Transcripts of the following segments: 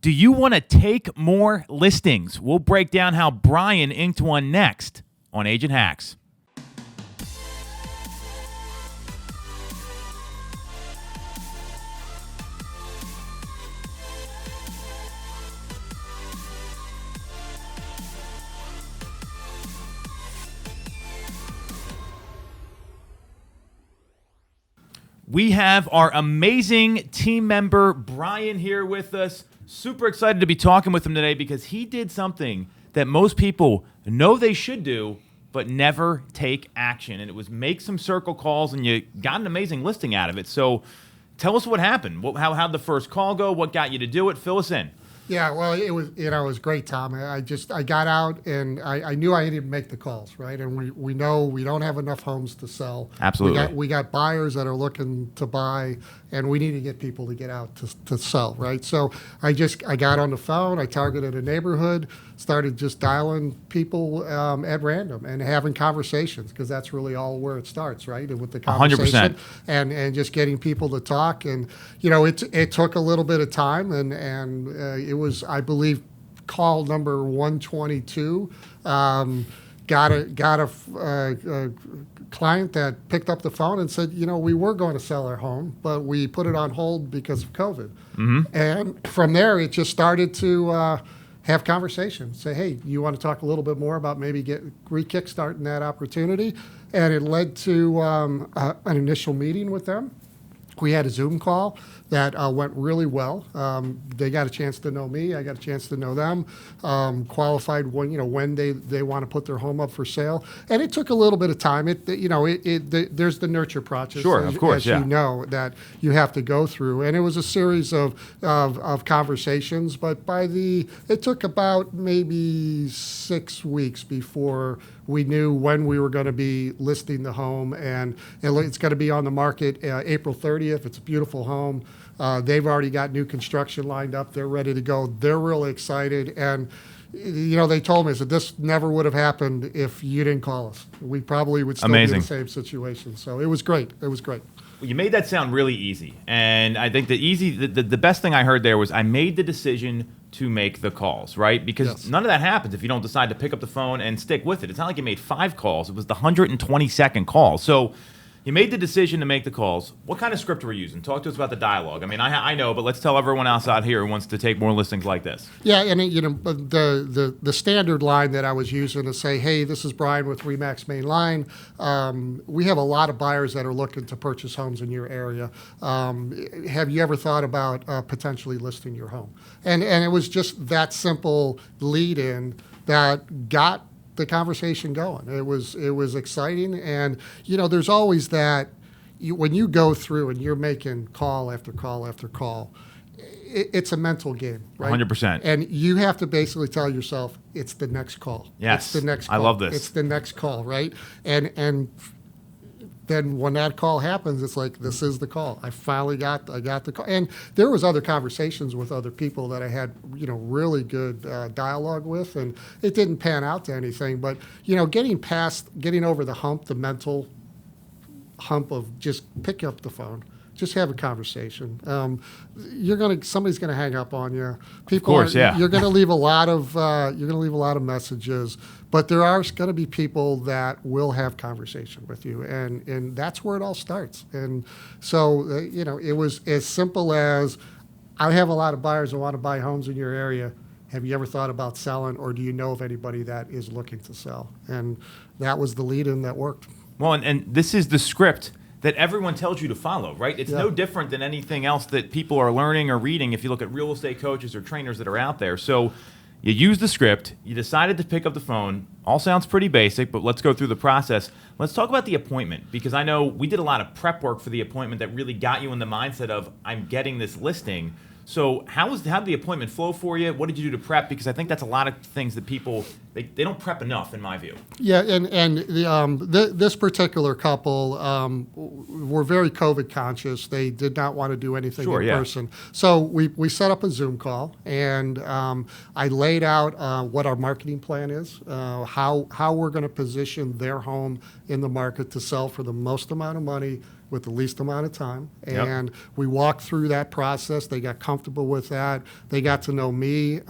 Do you want to take more listings? We'll break down how Brian inked one next on Agent Hacks. We have our amazing team member, Brian, here with us. Super excited to be talking with him today because he did something that most people know they should do, but never take action. And it was make some circle calls, and you got an amazing listing out of it. So tell us what happened. How'd the first call go? What got you to do it? Fill us in. Yeah, well, it was great, Tom. I got out and I knew I needed to make the calls, right? And we know we don't have enough homes to sell. Absolutely. We got buyers that are looking to buy, and we need to get people to get out to sell, right? So I got on the phone, I targeted a neighborhood, started just dialing people at random and having conversations, because that's really all where it starts, right? With the conversation 100%. and just getting people to talk. And it took a little bit of time, and it was, I believe, call number 122. Got a client that picked up the phone and said, we were going to sell our home, but we put it on hold because of COVID. Mm-hmm. And from there, it just started to have conversations. Say, hey, you want to talk a little bit more about maybe kickstarting that opportunity? And it led to an initial meeting with them. We had a Zoom call that went really well. They got a chance to know me. I got a chance to know them. Qualified when they want to put their home up for sale, and it took a little bit of time. There's the nurture process. Sure, of course, yeah. You know that you have to go through, and it was a series of conversations. But it took about maybe 6 weeks before we knew when we were going to be listing the home, and it's going to be on the market April 30th. It's a beautiful home. They've already got new construction lined up. They're ready to go. They're really excited. And, they told me that this never would have happened if you didn't call us. We probably would still be in the same situation. So it was great. It was great. Well, you made that sound really easy. And I think the best thing I heard there was I made the decision to make the calls, right? Because None of that happens if you don't decide to pick up the phone and stick with it. It's not like you made 5 calls. It was the 122nd call. So you made the decision to make the calls. What kind of script were you using? Talk to us about the dialogue. I mean, I know, but let's tell everyone else out here who wants to take more listings like this. Yeah, and the standard line that I was using to say, hey, this is Brian with RE/MAX Main Line. We have a lot of buyers that are looking to purchase homes in your area. Have you ever thought about potentially listing your home? And it was just that simple lead-in that got the conversation going. It was exciting, and there's always that when you go through and you're making call after call after call, it's a mental game, right? 100%. And you have to basically tell yourself it's the next call. Yes, it's the next call. I love this. It's the next call, right? And then when that call happens, it's like, this is the call. I got the call. And there was other conversations with other people that I had, really good dialogue with, and it didn't pan out to anything. But, getting over the hump, the mental hump of just pick up the phone. Just have a conversation. Somebody's gonna hang up on you. People, of course, yeah. You're gonna leave a lot of messages, but there are gonna be people that will have conversation with you, and that's where it all starts. And so, it was as simple as, I have a lot of buyers that want to buy homes in your area. Have you ever thought about selling, or do you know of anybody that is looking to sell? And that was the lead-in that worked. Well, and this is the script that everyone tells you to follow, right? It's no different than anything else that people are learning or reading if you look at real estate coaches or trainers that are out there. So you use the script, you decided to pick up the phone. All sounds pretty basic, but let's go through the process. Let's talk about the appointment, because I know we did a lot of prep work for the appointment that really got you in the mindset of, I'm getting this listing. So how did the appointment flow for you? What did you do to prep? Because I think that's a lot of things that people, they don't prep enough, in my view. Yeah, and this particular couple were very COVID conscious. They did not want to do anything in person. So we set up a Zoom call, and I laid out what our marketing plan is, how we're going to position their home in the market to sell for the most amount of money with the least amount of time. Yep. And we walked through that process. They got comfortable with that. They got to know me,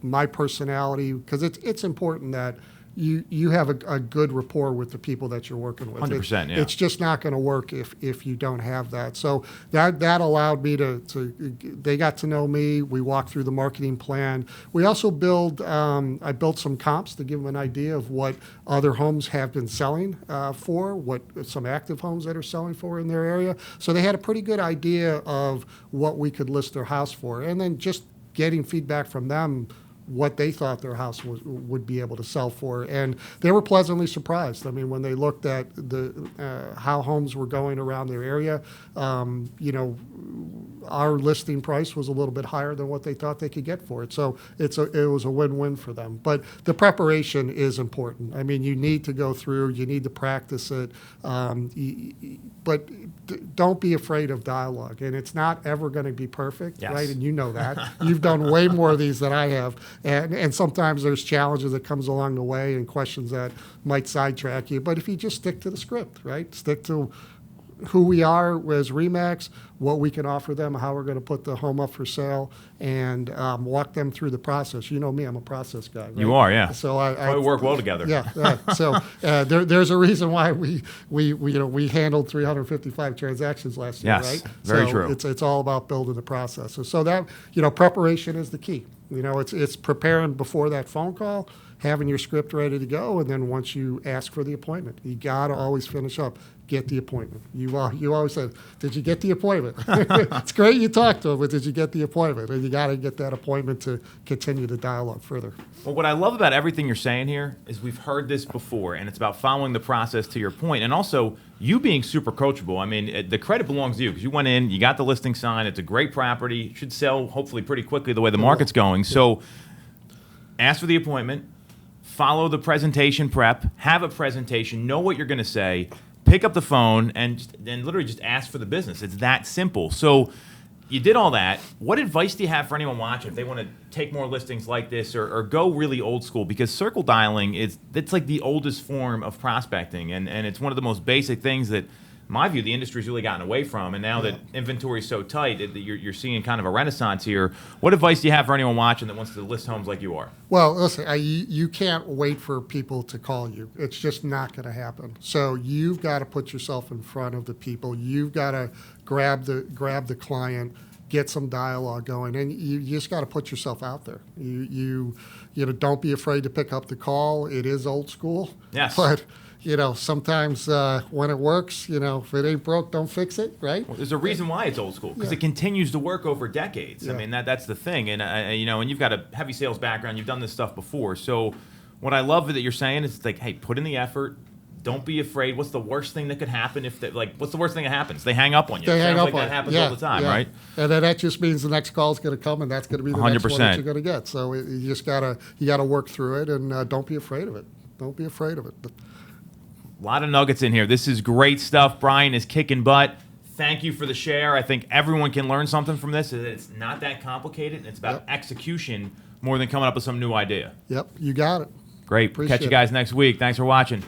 my personality, because it's important that you have a good rapport with the people that you're working with. 100%, yeah. It's just not going to work if you don't have that. So that allowed me they got to know me. We walked through the marketing plan. We also I built some comps to give them an idea of what other homes have been selling for, what some active homes that are selling for in their area. So they had a pretty good idea of what we could list their house for. And then just getting feedback from them, what they thought their house would be able to sell for, and they were pleasantly surprised. I mean, when they looked at how homes were going around their area, our listing price was a little bit higher than what they thought they could get for it. So it was a win-win for them. But the preparation is important. I mean, you need to go through, you need to practice it, but don't be afraid of dialogue. And it's not ever going to be perfect, yes. right? And you know that. You've done way more of these than I have. And sometimes there's challenges that comes along the way and questions that might sidetrack you. But if you just stick to the script, right? Stick to who we are as RE/MAX, what we can offer them, how we're going to put the home up for sale, and walk them through the process. You know me, I'm a process guy. Right? You are, yeah. So I work well together. Yeah. So there's a reason why we handled 355 transactions last year, Yes, right? very so true. It's all about building the process. So that preparation is the key. It's preparing before that phone call, having your script ready to go, and then once you ask for the appointment, you got to always finish up. Get the appointment. You always said, did you get the appointment? It's great you talked to him, but did you get the appointment? And you got to get that appointment to continue the dialogue further. Well, what I love about everything you're saying here is we've heard this before, and it's about following the process to your point, and also you being super coachable. I mean, the credit belongs to you because you went in, you got the listing signed. It's a great property. It should sell hopefully pretty quickly the way the market's going. So ask for the appointment, follow the presentation prep, have a presentation, know what you're going to say, pick up the phone, and literally just ask for the business. It's that simple. So you did all that. What advice do you have for anyone watching if they want to take more listings like this or go really old school? Because circle dialing, it's like the oldest form of prospecting, and it's one of the most basic things that, in my view, the industry's really gotten away from. And now that inventory is so tight, you're seeing kind of a renaissance here. What advice do you have for anyone watching that wants to list homes like you are? Well, listen, you can't wait for people to call you. It's just not going to happen. So you've got to put yourself in front of the people. You've got to grab the client, get some dialogue going, and you just got to put yourself out there. You don't be afraid to pick up the call. It is old school. Yes. But sometimes when it works, if it ain't broke, don't fix it, right? Well, there's a reason why it's old school, because it continues to work over decades. Yeah. I mean, that's the thing. And, and you've got a heavy sales background. You've done this stuff before. So what I love that you're saying is it's like, hey, put in the effort. Don't be afraid. What's the worst thing that could happen what's the worst thing that happens? They hang up on you. They hang up on that you. happens all the time, right? And then that just means the next call is going to come, and that's going to be the next one that you're going to get. So you just gotta work through it, and don't be afraid of it. Don't be afraid of it. A lot of nuggets in here. This is great stuff. Brian is kicking butt. Thank you for the share. I think everyone can learn something from this. It's not that complicated, and it's about execution more than coming up with some new idea. Yep, you got it. Great. Appreciate Catch you guys next week. Thanks for watching.